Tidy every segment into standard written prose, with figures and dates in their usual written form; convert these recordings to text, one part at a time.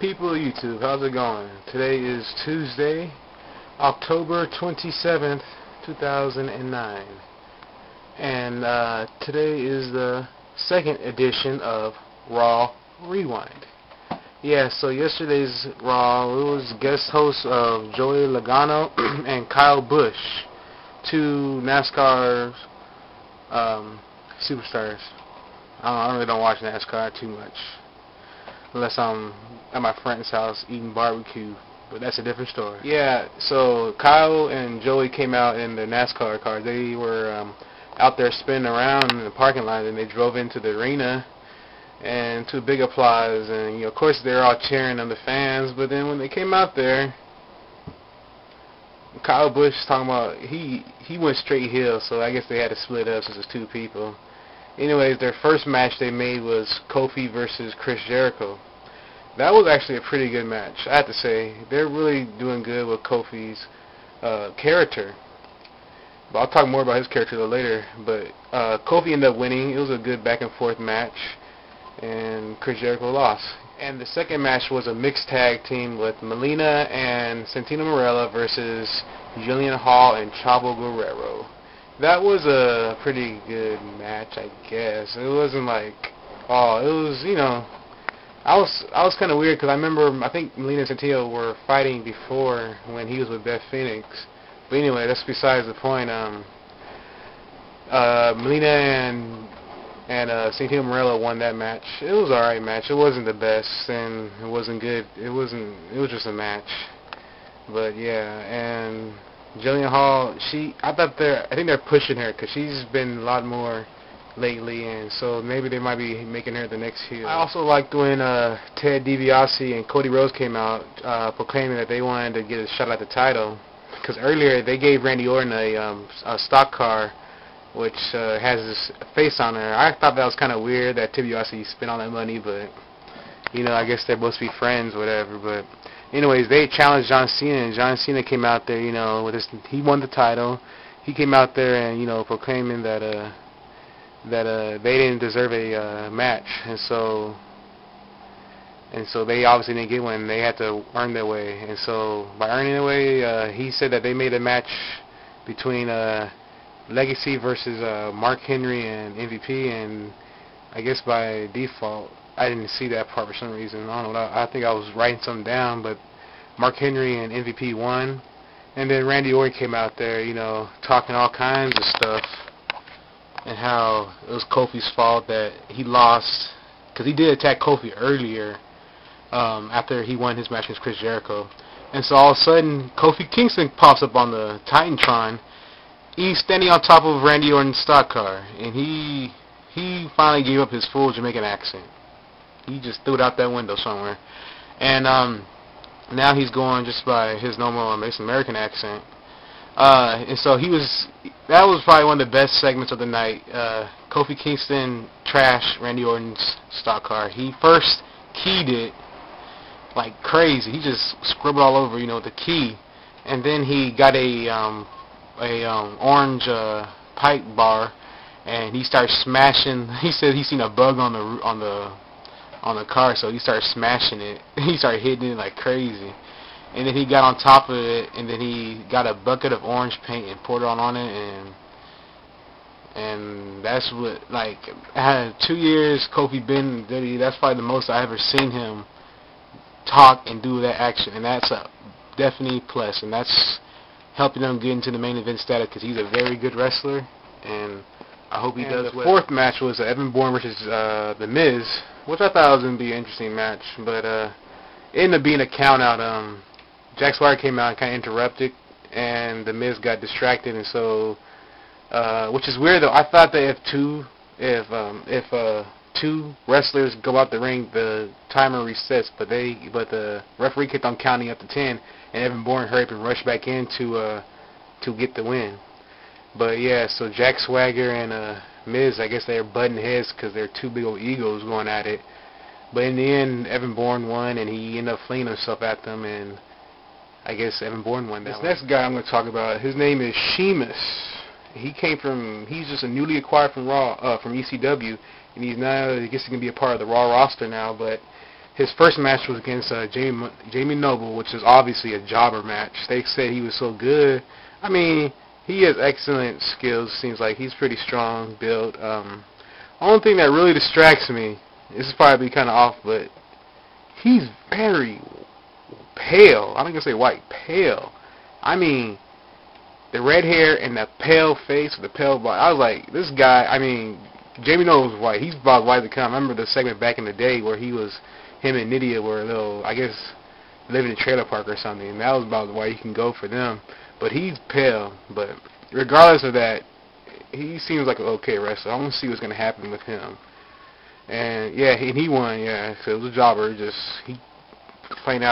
People of YouTube, how's it going? Today is Tuesday, October 27th, 2009. And today is the second edition of Raw Rewind. Yeah, so yesterday's Raw, it was guest hosts of Joey Logano and Kyle Busch, two NASCAR superstars. I really don't watch NASCAR too much, unless I'm at my friend's house eating barbecue, but that's a different story. Yeah, so Kyle and Joey came out in the NASCAR car. They were out there spinning around in the parking lot, and they drove into the arena, and to big applause, and of course they're all cheering on the fans, but then when they came out there, Kyle Busch talking about, he went straight heel, so I guess they had to split up since it's two people. Anyways, their first match they made was Kofi versus Chris Jericho. That was actually a pretty good match, I have to say. They're really doing good with Kofi's character. But I'll talk more about his character a little later. But Kofi ended up winning. It was a good back and forth match, and Chris Jericho lost. And the second match was a mixed tag team with Melina and Santino Marella versus Jillian Hall and Chavo Guerrero. That was a pretty good match, I guess. It wasn't like, it was, I was kind of weird because I remember, I think Melina and Santino were fighting before when he was with Beth Phoenix. But anyway, that's besides the point. Melina and Santino Marella won that match. It was an alright match. It wasn't the best, and it wasn't good. It was just a match. But yeah, and Jillian Hall, I think they're pushing her because she's been a lot more lately, and so maybe they might be making her the next heel. I also liked when Ted DiBiase and Cody Rhodes came out proclaiming that they wanted to get a shot at the title, because earlier they gave Randy Orton a stock car which has his face on there. I thought that was kind of weird that DiBiase spent all that money, but I guess they're supposed to be friends, whatever. But anyways, they challenged John Cena, and John Cena came out there, he won the title. He came out there and proclaiming that they didn't deserve a match, and so they obviously didn't get one. They had to earn their way, and so by earning their way, he said that they made a match between Legacy versus Mark Henry and MVP, and I guess by default, I didn't see that part for some reason. I don't know. I think I was writing something down, but Mark Henry and MVP won, and then Randy Orton came out there, talking all kinds of stuff, and how it was Kofi's fault that he lost, because he did attack Kofi earlier after he won his match against Chris Jericho. And so all of a sudden, Kofi Kingston pops up on the Titantron. He's standing on top of Randy Orton's stock car, and he finally gave up his full Jamaican accent. He just threw it out that window somewhere. And now he's going just by his normal American accent. And so that was probably one of the best segments of the night. Kofi Kingston trashed Randy Orton's stock car. He first keyed it like crazy. He just scribbled all over, with the key. And then he got a orange pipe bar, and he started smashing. He said he seen a bug on the car, so he started smashing it. He started hitting it like crazy. And then he got on top of it, and then he got a bucket of orange paint and poured it on it, and that's what, I had 2 years Kofi been in WWE. That's probably the most I ever seen him talk and do that action, and that's a definitely plus, and that's helping him get into the main event status, because he's a very good wrestler, and I hope he does well. The fourth match was Evan Bourne versus The Miz, which I thought was going to be an interesting match, but it ended up being a count-out. Jack Swagger came out and kind of interrupted, and The Miz got distracted, and so, which is weird though. I thought that if two wrestlers go out the ring, the timer resets, but the referee kept on counting up to 10, and Evan Bourne hurried up and rushed back in to get the win. But yeah, so Jack Swagger and Miz, I guess they're butting heads because they're two big old egos going at it. But in the end, Evan Bourne won, and he ended up flinging himself at them, and I guess Evan Bourne won that one. This next guy I'm going to talk about, his name is Sheamus. He's just a newly acquired from Raw, from ECW, and he's now, I guess he's going to be a part of the Raw roster now, but his first match was against Jamie Noble, which is obviously a jobber match. They said he was so good. I mean, he has excellent skills. Seems like he's pretty strong built. Only thing that really distracts me, this is probably kind of off, but he's very pale. I'm not gonna say white, pale. I mean, the red hair and the pale face with the pale body. I was like, this guy. I mean, Jamie Noble was white. He's about white to come. I remember the segment back in the day where him and Nydia were a little, I guess, living in a trailer park or something, and that was about why you can go for them. But he's pale. But regardless of that, he seems like an okay wrestler. I want to see what's going to happen with him. And yeah, he won. Yeah, so it was a jobber. He flattened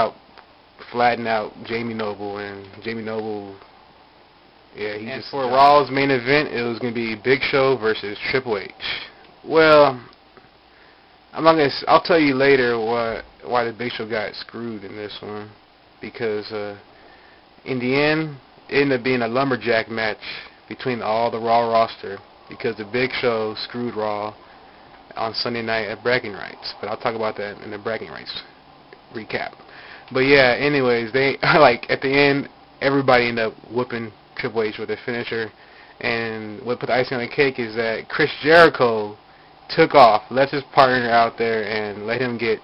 out Jamie Noble, and Jamie Noble. Yeah, and for Raw's main event, it was going to be Big Show versus Triple H. Well, I'll tell you later why the Big Show got screwed in this one, because in the end, it ended up being a lumberjack match between all the Raw roster, because the Big Show screwed Raw on Sunday night at bragging rights. But I'll talk about that in the bragging rights recap. But yeah, anyways, they at the end, everybody ended up whooping Triple H with their finisher, and what put the icing on the cake is that Chris Jericho took off, left his partner out there, and let him get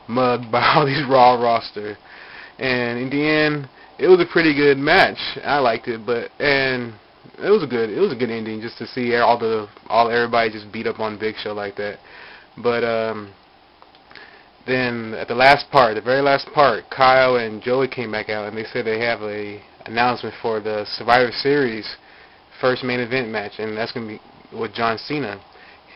mugged by all these Raw roster. And in the end, it was a pretty good match. I liked it, and it was a good ending, just to see everybody just beat up on Big Show like that. But then at the very last part, Kyle and Joey came back out, and they said they have a announcement for the Survivor Series first main event match, and that's going to be with John Cena.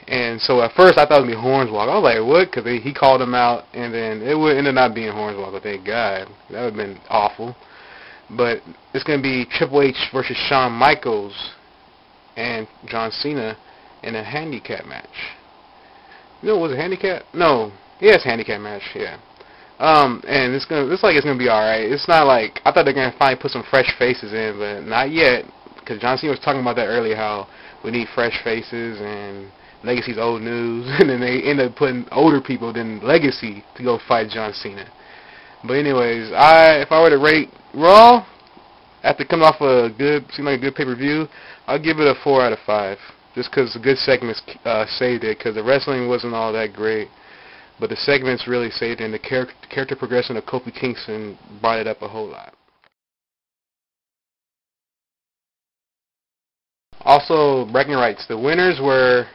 And so at first I thought it was going to be Hornswoggle. I was like, what? Because he called him out, and then it would end up not being Hornswoggle, thank God. That would have been awful. But it's going to be Triple H versus Shawn Michaels and John Cena in a handicap match. Was it handicap? No. Yeah, it's a handicap match, yeah. And it's like it's gonna be alright. It's not like I thought they're gonna finally put some fresh faces in, but not yet. Because John Cena was talking about that earlier, how we need fresh faces and Legacy's old news, and then they end up putting older people than Legacy to go fight John Cena. But anyways, if I were to rate Raw after coming off seemed like a good pay-per-view, I'll give it a 4 out of 5. Just because the good segments saved it. Because the wrestling wasn't all that great. But the segments really saved it, and the character progression of Kofi Kingston brought it up a whole lot. Also, bragging rights. The winners were,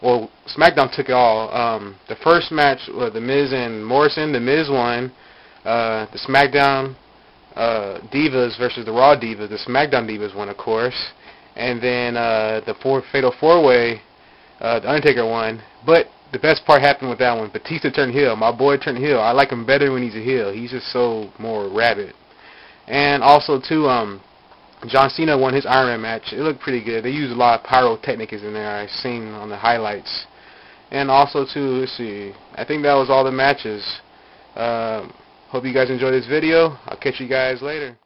SmackDown took it all. The first match was The Miz and Morrison. The Miz won. The SmackDown Divas versus the Raw Divas. The SmackDown Divas won, of course. And then the Fatal 4-Way, The Undertaker won. But the best part happened with that one. Batista turned heel. My boy turned heel. I like him better when he's a heel. He's just so more rabid. And also, too, John Cena won his Iron Man match. It looked pretty good. They used a lot of pyrotechnics in there. I've seen on the highlights. And also, too, let's see. I think that was all the matches. Hope you guys enjoyed this video. I'll catch you guys later.